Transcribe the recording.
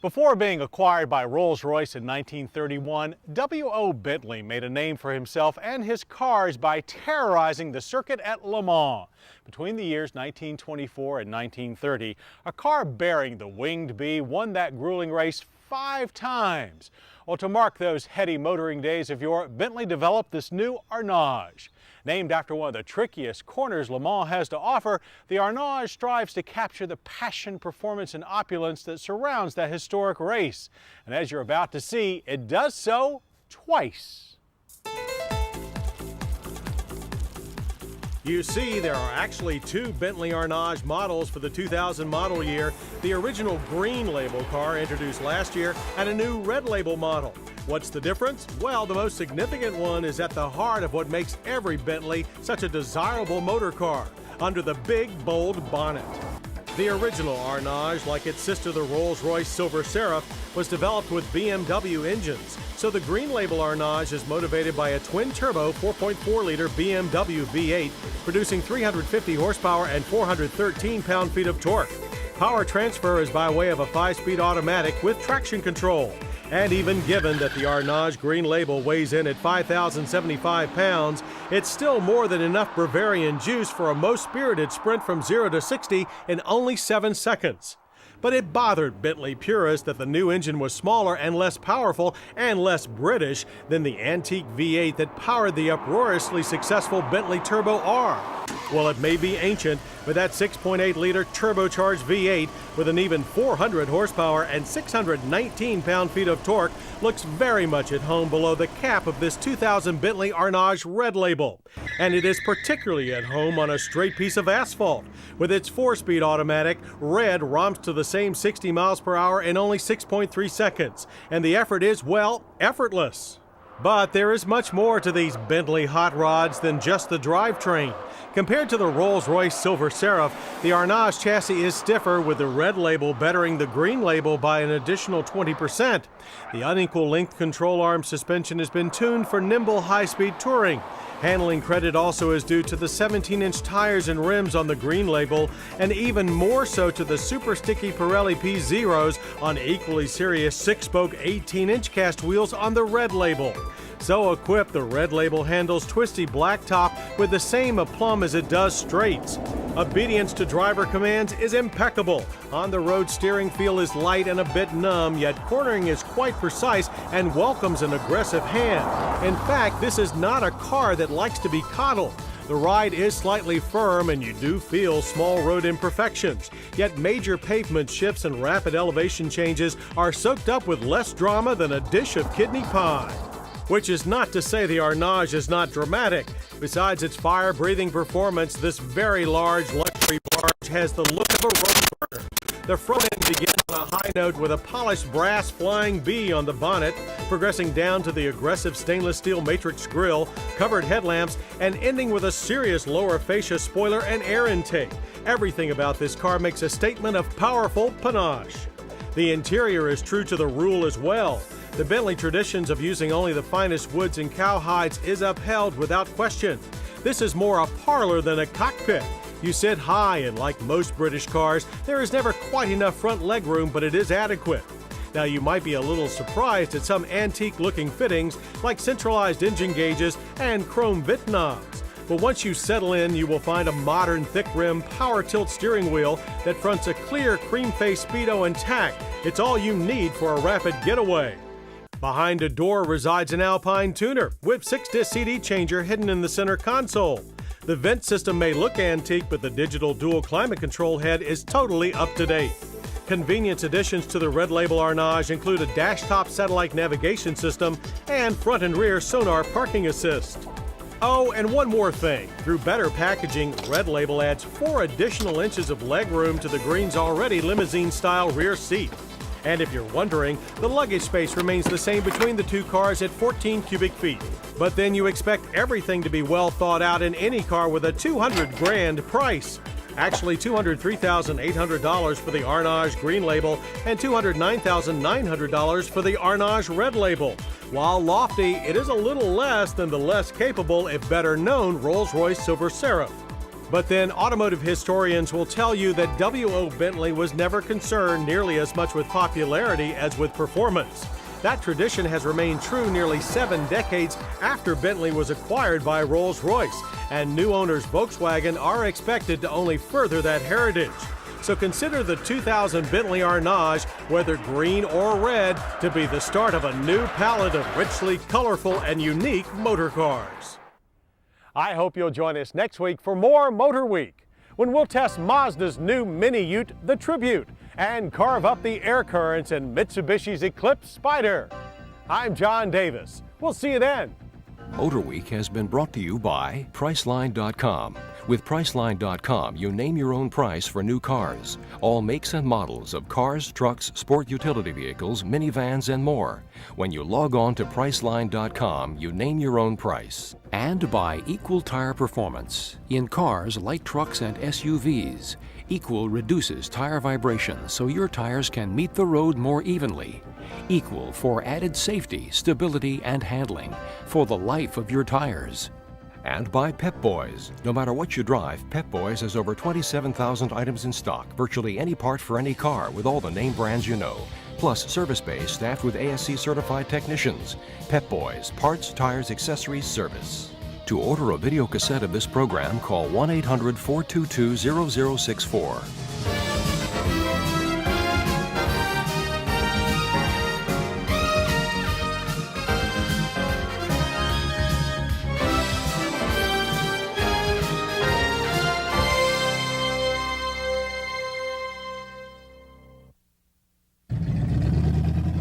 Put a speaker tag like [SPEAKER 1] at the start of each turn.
[SPEAKER 1] Before being acquired by Rolls-Royce in 1931, W.O. Bentley made a name for himself and his cars by terrorizing the circuit at Le Mans. Between the years 1924 and 1930, a car bearing the Winged Bee won that grueling race 5 times. Well, to mark those heady motoring days of yore, Bentley developed this new Arnage. Named after one of the trickiest corners Le Mans has to offer, the Arnage strives to capture the passion, performance, and opulence that surrounds that historic race. And as you're about to see, it does so twice. You see, there are actually 2 Bentley Arnage models for the 2000 model year. The original green label car introduced last year and a new red label model. What's the difference? Well, the most significant one is at the heart of what makes every Bentley such a desirable motor car, under the big, bold bonnet. The original Arnage, like its sister the Rolls-Royce Silver Seraph, was developed with BMW engines, so the green label Arnage is motivated by a twin-turbo 4.4-liter BMW V8, producing 350 horsepower and 413 pound-feet of torque. Power transfer is by way of a 5-speed automatic with traction control. And even given that the Arnage green label weighs in at 5,075 pounds, it's still more than enough Bavarian juice for a most spirited sprint from 0 to 60 in only 7 seconds. But it bothered Bentley purists that the new engine was smaller and less powerful and less British than the antique V8 that powered the uproariously successful Bentley Turbo R. Well, it may be ancient, but that 6.8-liter turbocharged V8 with an even 400 horsepower and 619 pound-feet of torque looks very much at home below the cap of this 2000 Bentley Arnage red label. And it is particularly at home on a straight piece of asphalt. With its 4-speed automatic, red romps to the same 60 miles per hour in only 6.3 seconds. And the effort is, well, effortless. But there is much more to these Bentley hot rods than just the drivetrain. Compared to the Rolls-Royce Silver Seraph, the Arnage chassis is stiffer, with the red label bettering the green label by an additional 20%. The unequal length control arm suspension has been tuned for nimble high-speed touring. Handling credit also is due to the 17-inch tires and rims on the green label, and even more so to the super sticky Pirelli P Zeros on equally serious 6-spoke 18-inch cast wheels on the red label. So equipped, the red label handles twisty blacktop with the same aplomb as it does straights. Obedience to driver commands is impeccable. On-the-road steering feel is light and a bit numb, yet cornering is quite precise and welcomes an aggressive hand. In fact, this is not a car that likes to be coddled. The ride is slightly firm and you do feel small road imperfections, yet major pavement shifts and rapid elevation changes are soaked up with less drama than a dish of kidney pie. Which is not to say the Arnage is not dramatic. Besides its fire-breathing performance, this very large luxury barge has the look of a road burner. The front end begins on a high note with a polished brass flying B on the bonnet, progressing down to the aggressive stainless steel matrix grille, covered headlamps, and ending with a serious lower fascia spoiler and air intake. Everything about this car makes a statement of powerful panache. The interior is true to the rule as well. The Bentley traditions of using only the finest woods and cowhides is upheld without question. This is more a parlor than a cockpit. You sit high, and like most British cars, there is never quite enough front legroom, but it is adequate. Now, you might be a little surprised at some antique-looking fittings like centralized engine gauges and chrome vent knobs. But once you settle in, you will find a modern thick-rim power tilt steering wheel that fronts a clear cream-faced Speedo intact. It's all you need for a rapid getaway. Behind a door resides an Alpine tuner with 6-disc CD changer hidden in the center console. The vent system may look antique, but the digital dual climate control head is totally up to date. Convenience additions to the red label Arnage include a dash-top satellite navigation system and front and rear sonar parking assist. Oh, and one more thing. Through better packaging, Red Label adds 4 additional inches of legroom to the green's already limousine-style rear seat. And if you're wondering, the luggage space remains the same between the 2 cars at 14 cubic feet. But then you expect everything to be well thought out in any car with a $200,000 price. Actually, $203,800 for the Arnage green label and $209,900 for the Arnage red label. While lofty, it is a little less than the less capable, if better known, Rolls-Royce Silver Seraph. But then automotive historians will tell you that W.O. Bentley was never concerned nearly as much with popularity as with performance. That tradition has remained true nearly 7 decades after Bentley was acquired by Rolls-Royce, and new owners Volkswagen are expected to only further that heritage. So consider the 2000 Bentley Arnage, whether green or red, to be the start of a new palette of richly colorful and unique motor cars. I hope you'll join us next week for more Motorweek, when we'll test Mazda's new Mini Ute, the Tribute, and carve up the air currents in Mitsubishi's Eclipse Spider. I'm John Davis. We'll see you then.
[SPEAKER 2] Motorweek has been brought to you by Priceline.com. With Priceline.com, you name your own price for new cars. All makes and models of cars, trucks, sport utility vehicles, minivans, and more. When you log on to Priceline.com, you name your own price. And by Equal Tire Performance. In cars, light trucks, and SUVs, Equal reduces tire vibration so your tires can meet the road more evenly. Equal for added safety, stability, and handling for the life of your tires. And by Pep Boys. No matter what you drive, Pep Boys has over 27,000 items in stock, virtually any part for any car with all the name brands you know. Plus service bays staffed with ASC certified technicians. Pep Boys, parts, tires, accessories, service. To order a video cassette of this program, call 1-800-422-0064.